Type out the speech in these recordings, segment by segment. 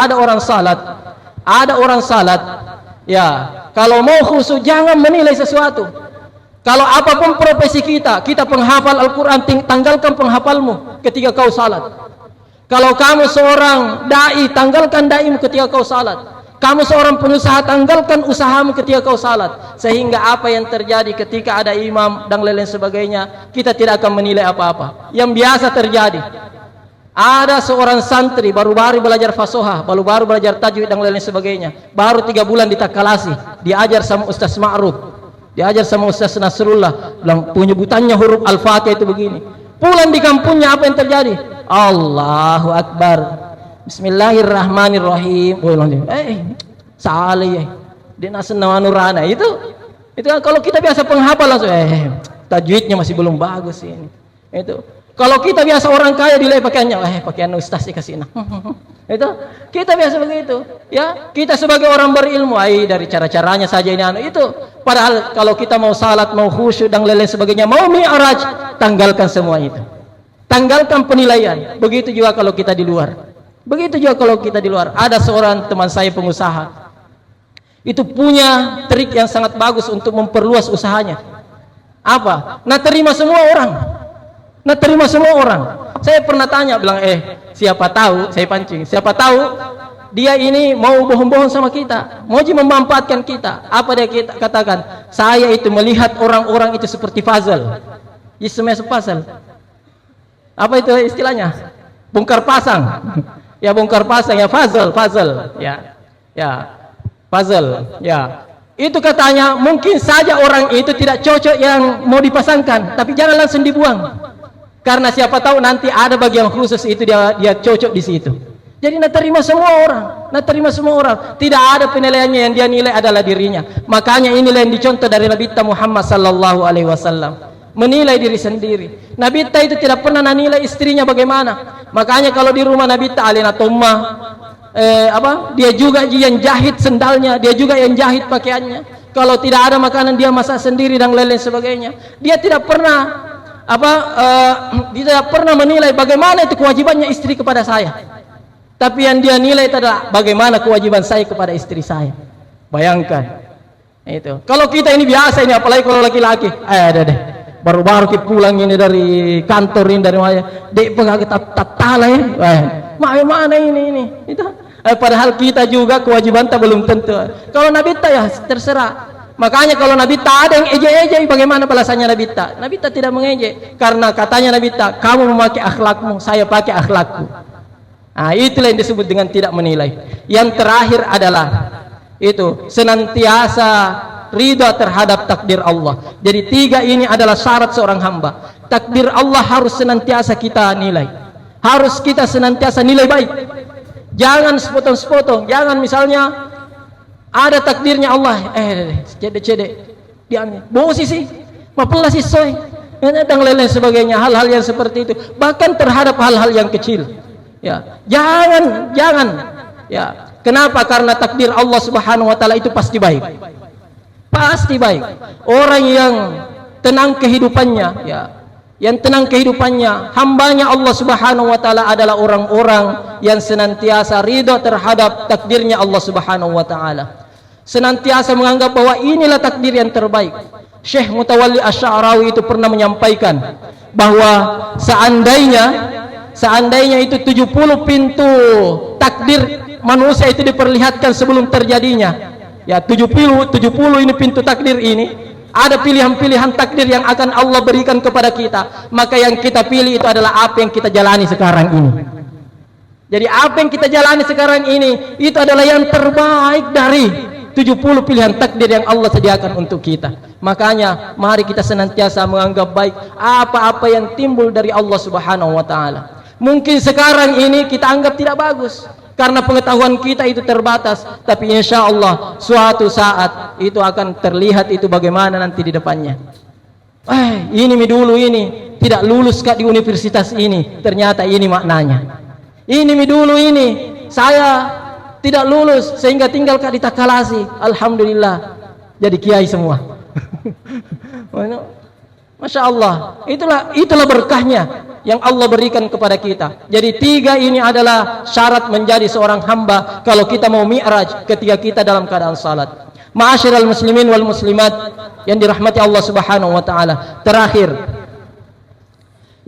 ada orang salat, ya, kalau mau khusyuk jangan menilai sesuatu. Kalau apapun profesi kita penghafal Al-Quran, tanggalkan penghafalmu ketika kau salat. Kalau kamu seorang dai, tanggalkan daimu ketika kau salat. Kamu seorang pengusaha, tanggalkan usahamu ketika kau salat. Sehingga apa yang terjadi ketika ada imam dan lain sebagainya, kita tidak akan menilai apa-apa. Yang biasa terjadi, ada seorang santri baru-baru belajar fasohah, baru-baru belajar tajwid dan lain sebagainya, baru 3 bulan ditakalasi, diajar sama Ustaz Ma'ruf, diajar sama Ustaz Nasrullah, bilang penyebutannya huruf Al-Fatihah itu begini. Pulang di kampungnya apa yang terjadi? Allahu Akbar, Bismillahirrahmanirrahim. Salah ya. Dia nasenna nurana itu kalau kita biasa penghafal langsung tajwidnya masih belum bagus ini. Itu. Kalau kita biasa orang kaya dilai pakaiannya, pakaian ustaz dikasih nah. Itu kita biasa begitu, ya. Kita sebagai orang berilmu, dari cara-caranya saja ini itu. Padahal kalau kita mau salat, mau khusyuk dan lain sebagainya, mau mi'raj, tanggalkan semua itu. Tanggalkan penilaian. Begitu juga kalau kita di luar. Ada seorang teman saya pengusaha, itu punya trik yang sangat bagus untuk memperluas usahanya. Apa? Terima semua orang. Saya pernah tanya, bilang siapa tahu, saya pancing, siapa tahu dia ini mau bohong-bohong sama kita, mau memanfaatkan kita. Apa dia katakan? Saya itu melihat orang-orang itu seperti puzzle. Isme puzzle. Apa itu istilahnya? Bongkar pasang. Ya bongkar pasang, ya puzzle. Ya puzzle. Ya. Itu katanya mungkin saja orang itu tidak cocok yang mau dipasangkan, tapi jangan langsung dibuang. Karena siapa tahu nanti ada bagian khusus itu dia cocok di situ. Jadi terima semua orang. Tidak ada penilaiannya, yang dia nilai adalah dirinya. Makanya inilah yang dicontoh dari Nabi Muhammad sallallahu alaihi wasallam. Menilai diri sendiri. Nabi itu tidak pernah menilai istrinya bagaimana. Makanya kalau di rumah Nabi alina tummah, dia juga yang jahit sendalnya, dia juga yang jahit pakaiannya. Kalau tidak ada makanan dia masak sendiri dan lain sebagainya. Dia tidak pernah menilai bagaimana itu kewajibannya istri kepada saya. Tapi yang dia nilai itu adalah bagaimana kewajiban saya kepada istri saya. Bayangkan. Itu. Kalau kita ini biasa ini, apalagi kalau laki-laki, baru-baru kita pulang ini dari kantor ini, dari mana, dek pegang kita tatala ya, mana ini itu. Padahal kita juga kewajiban tak belum tentu. Kalau Nabi ya terserah. Makanya kalau Nabi ada yang ejek-ejek, bagaimana balasannya Nabi tidak mengejek, karena katanya Nabi kamu memakai akhlakmu, saya pakai akhlakku. Itulah yang disebut dengan tidak menilai. Yang terakhir adalah itu senantiasa ridha terhadap takdir Allah. Jadi 3 ini adalah syarat seorang hamba. Takdir Allah harus senantiasa kita nilai. Harus kita senantiasa nilai baik. Jangan sepotong-sepotong. Jangan misalnya ada takdirnya Allah, cedek dia bohong sih, mapelah sih soy, dan lain sebagainya. Hal-hal yang seperti itu, bahkan terhadap hal-hal yang kecil, ya jangan, ya. Kenapa? Karena takdir Allah Subhanahu Wa Taala itu pasti baik. Orang yang tenang kehidupannya, ya, yang tenang kehidupannya, hambanya Allah Subhanahu Wa Taala adalah orang-orang yang senantiasa ridha terhadap takdirnya Allah Subhanahu Wa Taala. Senantiasa menganggap bahwa inilah takdir yang terbaik. Syekh Mutawalli Asy-Sya'rawi itu pernah menyampaikan bahwa seandainya itu 70 pintu takdir manusia itu diperlihatkan sebelum terjadinya, ya 70 ini pintu takdir ini, ada pilihan-pilihan takdir yang akan Allah berikan kepada kita, maka yang kita pilih itu adalah apa yang kita jalani sekarang ini. Jadi apa yang kita jalani sekarang ini itu adalah yang terbaik dari 70 pilihan takdir yang Allah sediakan untuk kita. Makanya mari kita senantiasa menganggap baik apa-apa yang timbul dari Allah Subhanahu Wa Taala. Mungkin sekarang ini kita anggap tidak bagus karena pengetahuan kita itu terbatas, tapi insya Allah suatu saat itu akan terlihat itu bagaimana nanti di depannya. Ini dulu ini tidak lulus di universitas ini, ternyata ini maknanya. Ini dulu ini saya tidak lulus sehingga tinggal di takalasi, alhamdulillah jadi kiai semua. Masya Allah, itulah berkahnya yang Allah berikan kepada kita. Jadi 3 ini adalah syarat menjadi seorang hamba kalau kita mau mi'raj ketika kita dalam keadaan salat. Ma'asyiral muslimin wal muslimat yang dirahmati Allah Subhanahu wa taala. Terakhir,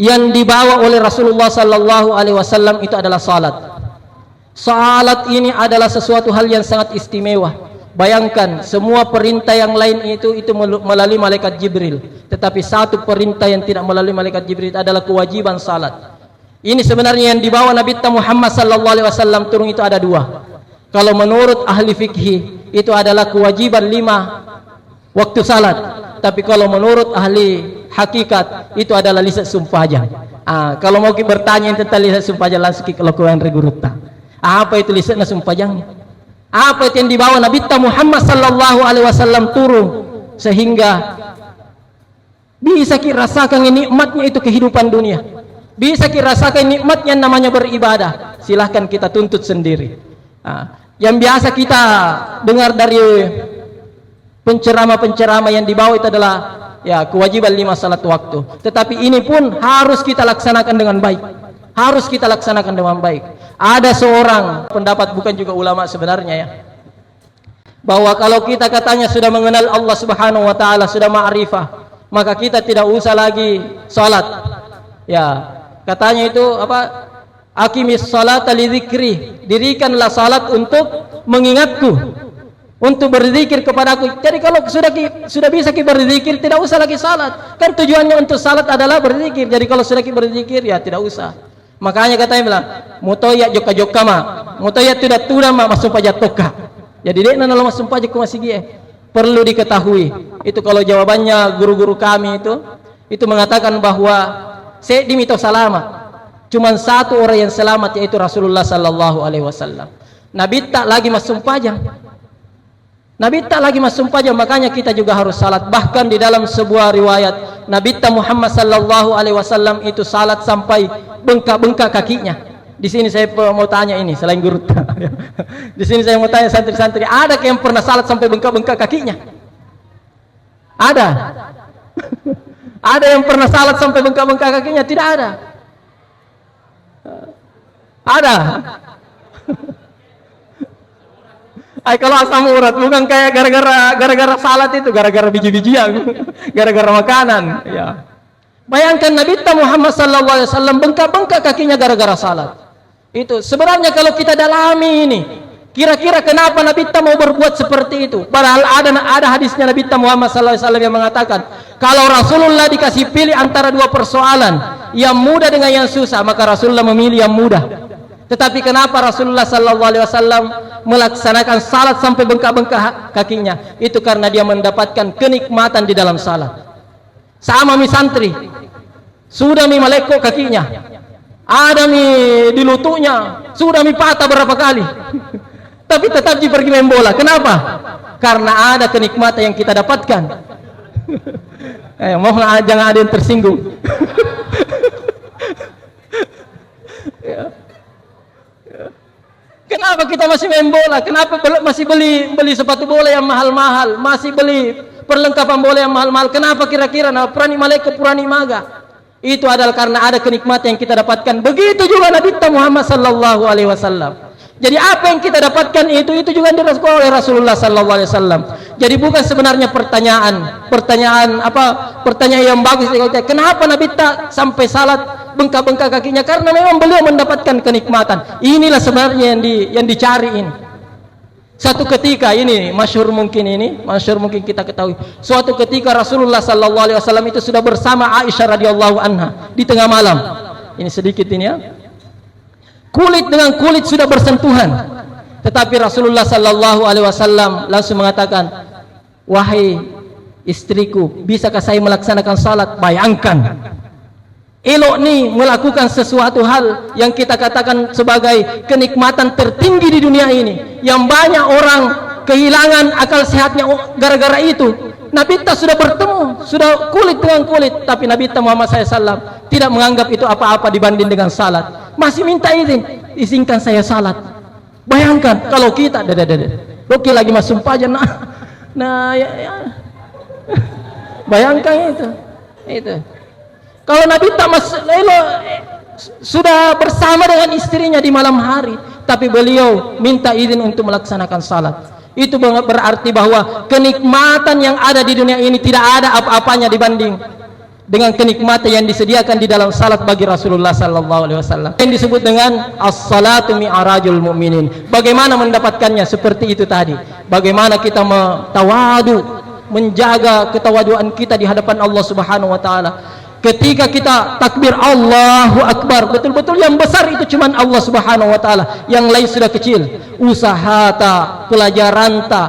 yang dibawa oleh Rasulullah sallallahu alaihi wasallam itu adalah salat. Salat ini adalah sesuatu hal yang sangat istimewa. Bayangkan semua perintah yang lain itu melalui malaikat Jibril, tetapi satu perintah yang tidak melalui malaikat Jibril adalah kewajiban salat. Ini sebenarnya yang dibawa Nabi Muhammad sallallahu alaihi wasallam turun itu ada 2. Kalau menurut ahli fikih itu adalah kewajiban 5 waktu salat, tapi kalau menurut ahli hakikat itu adalah lisan sumpajang. Kalau mau bertanya tentang lisan sumpajang langsung kalau kuan reguruta. Apa itu lisan sumpajang? Apa itu yang dibawa Nabi Muhammad sallallahu alaihi wasallam turun sehingga bisa kita rasakan nikmatnya itu kehidupan dunia, bisa kita rasakan nikmatnya namanya beribadah. Silahkan kita tuntut sendiri. Yang biasa kita dengar dari penceramah-penceramah yang dibawa itu adalah ya kewajiban 5 salat waktu, tetapi ini pun harus kita laksanakan dengan baik, harus kita laksanakan dengan baik. Ada seorang pendapat, bukan juga ulama sebenarnya ya, bahwa kalau kita katanya sudah mengenal Allah Subhanahu wa taala, sudah ma'rifah, maka kita tidak usah lagi salat. Ya, katanya itu apa? Aqimis salata li dzikri. Dirikanlah salat untuk mengingatku, untuk berzikir kepadaku. Jadi kalau sudah bisa kita berzikir, tidak usah lagi salat. Kan tujuannya untuk salat adalah berzikir. Jadi kalau sudah kita berzikir ya tidak usah. Makanya katanya bilang, mutoya joka-joka ma, mutoya tidak ma masuk pajak toka. Jadi dia nana masuk pajak masih gie. Perlu diketahui. Itu kalau jawabannya guru-guru kami itu mengatakan bahwa saya dimito selamat. Cuman satu orang yang selamat yaitu Rasulullah sallallahu alaihi wasallam. Nabi tak lagi masuk pajak. Nabi tak lagi masuk pajak, makanya kita juga harus salat. Bahkan di dalam sebuah riwayat Nabi Muhammad sallallahu alaihi wasallam itu salat sampai bengkak-bengkak kakinya. Di sini saya mau tanya ini selain guru. Di sini saya mau tanya santri-santri, ada yang pernah salat sampai bengkak-bengkak kakinya? Ada? Ada yang pernah salat sampai bengkak-bengkak kakinya? Tidak ada. Ada. Kalau asam urat bukan kayak gara-gara salat itu, gara-gara biji-bijian, gara-gara makanan. Ya. Bayangkan Nabi Muhammad sallallahu alaihi wasallam bengkak-bengkak kakinya gara-gara salat. Itu sebenarnya kalau kita dalami ini, kira-kira kenapa Nabi mau berbuat seperti itu? Padahal ada hadisnya Nabi Muhammad sallallahu alaihi wasallam yang mengatakan, kalau Rasulullah dikasih pilih antara 2 persoalan, yang mudah dengan yang susah, maka Rasulullah memilih yang mudah. Tetapi kenapa Rasulullah sallallahu alaihi wasallam melaksanakan salat sampai bengkak-bengkak kakinya? Itu karena dia mendapatkan kenikmatan di dalam salat. Sama mi santri, sudah mi melekok kakinya, ada mi di lututnya, sudah mi patah berapa kali, tapi tetap pergi main bola. Kenapa? Karena ada kenikmatan yang kita dapatkan. Mohon jangan ada yang tersinggung. Ya. Kenapa kita masih main bola? Kenapa masih beli sepatu bola yang mahal-mahal? Masih beli perlengkapan bola yang mahal-mahal? Kenapa kira-kira? Nah, purani malaikat, purani maga. Itu adalah karena ada kenikmatan yang kita dapatkan. Begitu juga Nabi Muhammad sallallahu alaihi wasallam. Jadi apa yang kita dapatkan itu juga dirasakan oleh Rasulullah sallallahu alaihi wasallam. Jadi bukan sebenarnya pertanyaan yang bagus. Kenapa Nabi tak sampai salat bengkak-bengkak kakinya? Karena memang beliau mendapatkan kenikmatan. Inilah sebenarnya yang dicari ini. Satu ketika ini masyhur mungkin kita ketahui. Suatu ketika Rasulullah sallallahu alaihi wasallam itu sudah bersama Aisyah radhiyallahu anha di tengah malam. Ini sedikit ini ya. Kulit dengan kulit sudah bersentuhan, tetapi Rasulullah sallallahu alaihi wasallam langsung mengatakan, wahai istriku, bisakah saya melaksanakan salat? Bayangkan, elok nih melakukan sesuatu hal yang kita katakan sebagai kenikmatan tertinggi di dunia ini, yang banyak orang kehilangan akal sehatnya gara-gara itu. Nabi sudah bertemu, sudah kulit dengan kulit, tapi Nabi Muhammad SAW tidak menganggap itu apa-apa dibanding dengan salat. Masih minta izinkan saya salat. Bayangkan kalau kita, Roki lagi masuk pajak, nah ya. Bayangkan itu. Itu. Kalau Nabi sudah bersama dengan istrinya di malam hari, tapi beliau minta izin untuk melaksanakan salat. Itu berarti bahwa kenikmatan yang ada di dunia ini tidak ada apa-apanya dibanding dengan kenikmatan yang disediakan di dalam salat bagi Rasulullah sallallahu alaihi wasallam. Yang disebut dengan as-salatu mi'rajul mu'minin. Bagaimana mendapatkannya? Seperti itu tadi. Bagaimana kita tawadu, menjaga ketawaduan kita di hadapan Allah Subhanahu wa taala. Ketika kita takbir Allahu Akbar, betul-betul yang besar itu cuman Allah Subhanahu wa taala, yang lain sudah kecil. Usaha ta, pelajaran ta,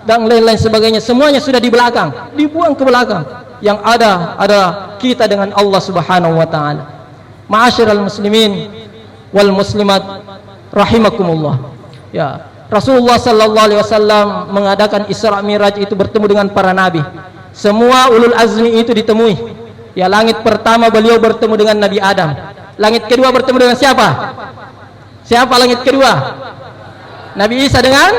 dan lain-lain sebagainya, semuanya sudah di belakang, dibuang ke belakang. Yang ada kita dengan Allah Subhanahu wa taala. Ma'asyiral muslimin wal muslimat rahimakumullah. Ya, Rasulullah sallallahu alaihi wasallam mengadakan Isra Mi'raj itu bertemu dengan para nabi. Semua ulul azmi itu ditemui. Ya, langit pertama beliau bertemu dengan Nabi Adam. Langit kedua bertemu dengan siapa? Siapa langit kedua? Nabi Isa dengan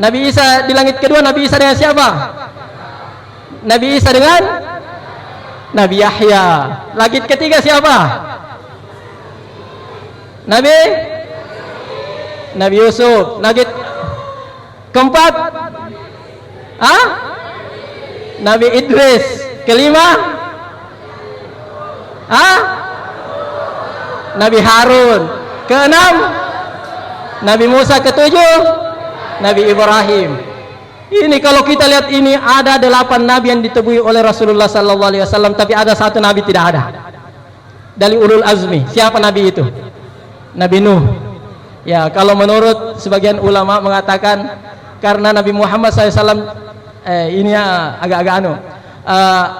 Nabi Isa di langit kedua. Nabi Isa dengan siapa? Nabi Isa dengan Nabi Yahya. Langit ketiga siapa? Nabi Yusuf. Langit keempat Nabi Idris. Kelima Nabi Harun. Keenam Nabi Musa. Ketujuh Nabi Ibrahim. Ini kalau kita lihat, ini ada 8 nabi yang ditemui oleh Rasulullah sallallahu alaihi wasallam, tapi ada satu nabi tidak ada dari ulul azmi. Siapa nabi itu? Nabi Nuh. Ya, kalau menurut sebagian ulama mengatakan karena Nabi Muhammad SAW ini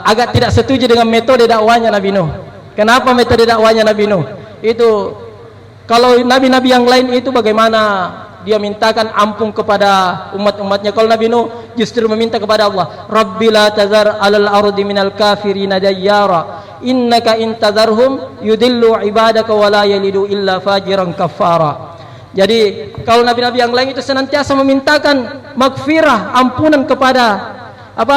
agak tidak setuju dengan metode dakwanya Nabi Nuh. Kenapa metode dakwanya Nabi Nuh? Itu kalau nabi-nabi yang lain itu bagaimana dia mintakan ampun kepada umat-umatnya. Kalau Nabi Nuh justru meminta kepada Allah, Rabbi la tazar alal ardi minal kafirina dayyara innaka intazarhum yudillu ibadaka wa la yalidu illa fajiran kafara. Jadi kalau nabi-nabi yang lain itu senantiasa memintakan magfirah, ampunan kepada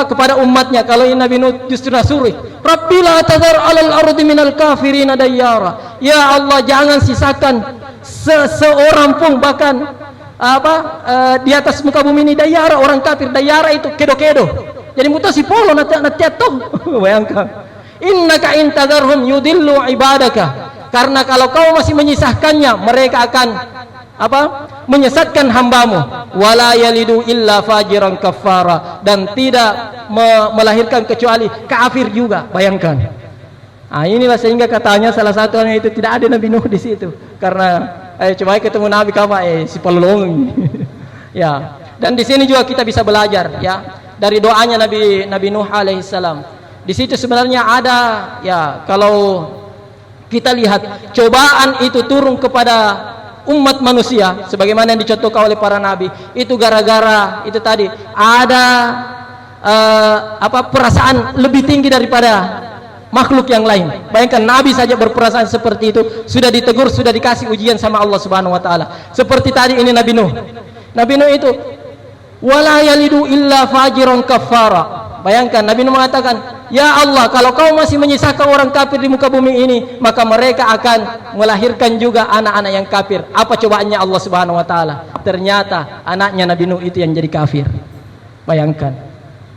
kepada umatnya. Kalau ini Nabi Nuh justru nasuruh, Rabbi la tazar alal ardi minal kafirina dayyara. Ya Allah, jangan sisakan seorang pun bahkan di atas muka bumi ini dayyara, orang kafir. Dayyara itu kedo-kedo. Jadi mutasi polo natiatoh. Bayangkan. Innaka intazarhum yudillu ibadaka. Karena kalau kau masih menyisahkannya, mereka akan menyesatkan hambamu. Wala yalidu illa fajiran kafara, dan tidak melahirkan kecuali kafir juga. Bayangkan. Inilah sehingga katanya salah satunya itu tidak ada Nabi Nuh di situ, karena coba ketemu Nabi si pelolong. Ya, dan di sini juga kita bisa belajar ya dari doanya Nabi Nuh alaihissalam. Di situ sebenarnya ada ya, kalau kita lihat cobaan itu turun kepada umat manusia sebagaimana yang dicontohkan oleh para nabi, itu gara-gara itu tadi ada perasaan lebih tinggi daripada makhluk yang lain. Bayangkan nabi saja berperasaan seperti itu, sudah ditegur, sudah dikasih ujian sama Allah Subhanahu wa taala. Seperti tadi ini Nabi Nuh. Nabi Nuh itu wala yalidu illa fajiran kafara. Bayangkan Nabi Nuh mengatakan, ya Allah, kalau kau masih menyisakan orang kafir di muka bumi ini, maka mereka akan melahirkan juga anak-anak yang kafir. Apa cobaannya Allah Subhanahu wa taala? Ternyata anaknya Nabi Nuh itu yang jadi kafir. Bayangkan.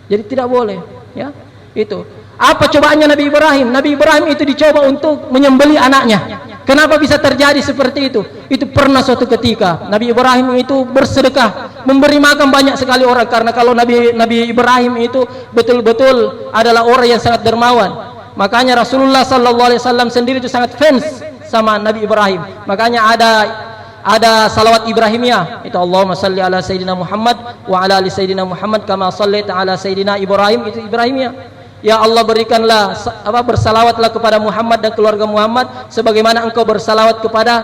Jadi tidak boleh, ya. Itu. Apa cobaannya Nabi Ibrahim? Nabi Ibrahim itu dicoba untuk menyembelih anaknya. Kenapa bisa terjadi seperti itu? Itu pernah suatu ketika Nabi Ibrahim itu bersedekah, memberi makan banyak sekali orang. Karena kalau Nabi Ibrahim itu betul-betul adalah orang yang sangat dermawan. Makanya Rasulullah sallallahu alaihi wasallam sendiri itu sangat fans sama Nabi Ibrahim. Makanya ada salawat Ibrahimiyah. Itu Allahumma salli ala Sayyidina Muhammad wa ala ali Sayyidina Muhammad kama sallaita ala Sayyidina Ibrahim. Itu Ibrahimiyah. Ya Allah, berikanlah bersalawatlah kepada Muhammad dan keluarga Muhammad sebagaimana engkau bersalawat kepada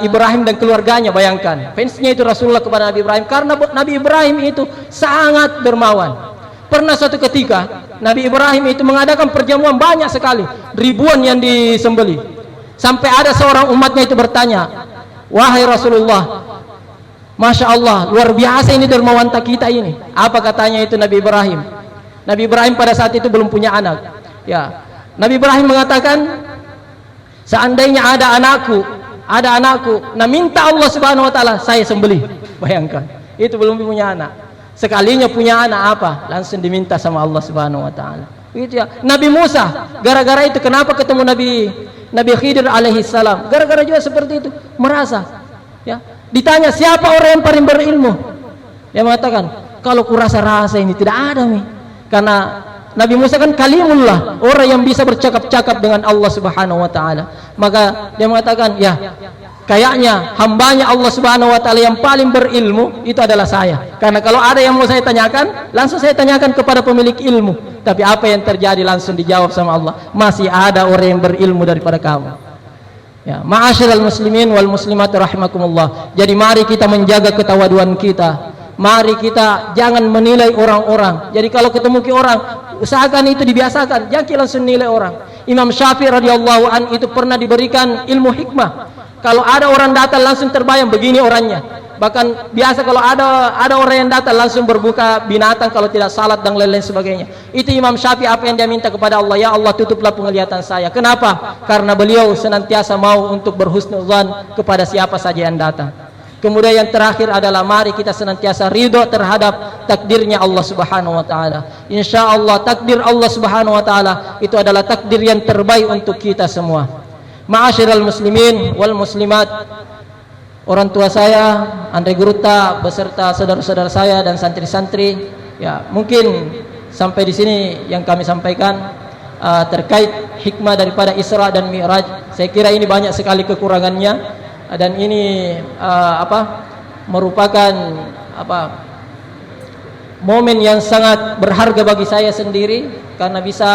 Ibrahim dan keluarganya. Bayangkan fansnya itu Rasulullah kepada Nabi Ibrahim, karena Nabi Ibrahim itu sangat dermawan. Pernah suatu ketika Nabi Ibrahim itu mengadakan perjamuan banyak sekali, ribuan yang disembelih. Sampai ada seorang umatnya itu bertanya, wahai Rasulullah, Masya Allah, luar biasa ini dermawan kita ini. Apa katanya itu Nabi Ibrahim? Nabi Ibrahim pada saat itu belum punya anak. Ya, Nabi Ibrahim mengatakan, seandainya ada anakku, nah minta Allah Subhanahu Wa Taala, saya sembelih. Bayangkan, itu belum punya anak. Sekalinya punya anak apa? Langsung diminta sama Allah Subhanahu Wa Taala. Gitu ya. Nabi Musa, gara-gara itu kenapa ketemu Nabi Khidir alaihi salam? Gara-gara juga seperti itu, merasa. Ya, ditanya siapa orang yang paling berilmu? Dia mengatakan, kalau kurasa-rasa ini tidak ada nih. Karena Nabi Musa kan kalimullah, orang yang bisa bercakap-cakap dengan Allah Subhanahu Wa Taala. Maka dia mengatakan, ya, kayaknya hambanya Allah Subhanahu Wa Taala yang paling berilmu itu adalah saya. Karena kalau ada yang mau saya tanyakan, langsung saya tanyakan kepada pemilik ilmu. Tapi apa yang terjadi langsung dijawab sama Allah, masih ada orang yang berilmu daripada kamu. Ya, ma'asyiral muslimin wal muslimat rahimakumullah. Jadi mari kita menjaga ketawaduan kita. Mari kita jangan menilai orang-orang. Jadi kalau ketemu ke orang, usahakan itu dibiasakan, jangan langsung nilai orang. Imam Syafi'i radhiyallahu an itu pernah diberikan ilmu hikmah. Kalau ada orang datang langsung terbayang begini orangnya. Bahkan biasa kalau ada orang yang datang langsung berbuka binatang kalau tidak salat dan lain-lain sebagainya. Itu Imam Syafi'i apa yang dia minta kepada Allah, ya Allah tutuplah penglihatan saya. Kenapa? Karena beliau senantiasa mau untuk berhusnuzan kepada siapa saja yang datang. Kemudian yang terakhir adalah mari kita senantiasa ridho terhadap takdirnya Allah Subhanahu Wa Taala. Insya Allah takdir Allah Subhanahu Wa Taala itu adalah takdir yang terbaik untuk kita semua. Ma'asyiral muslimin wal muslimat, orang tua saya, Andre Guruta beserta saudara-saudara saya dan santri-santri, ya mungkin sampai di sini yang kami sampaikan terkait hikmah daripada Isra dan Mi'raj. Saya kira ini banyak sekali kekurangannya. Dan ini merupakan momen yang sangat berharga bagi saya sendiri karena bisa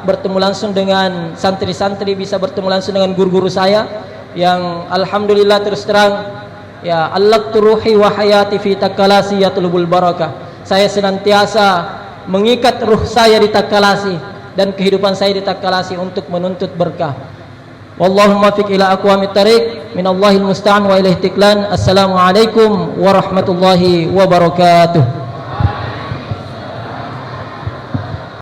bertemu langsung dengan santri-santri, bisa bertemu langsung dengan guru-guru saya yang alhamdulillah terus terang ya allaqtu ruhi wa hayati fi takalasi yatlubul barakah. Saya senantiasa mengikat ruh saya di takalasi dan kehidupan saya di takalasi untuk menuntut berkah. Wallahu muwaffiq ila aqwamit thariq, minallahil musta'an wa ilaihi tiklan. Assalamualaikum warahmatullahi wabarakatuh.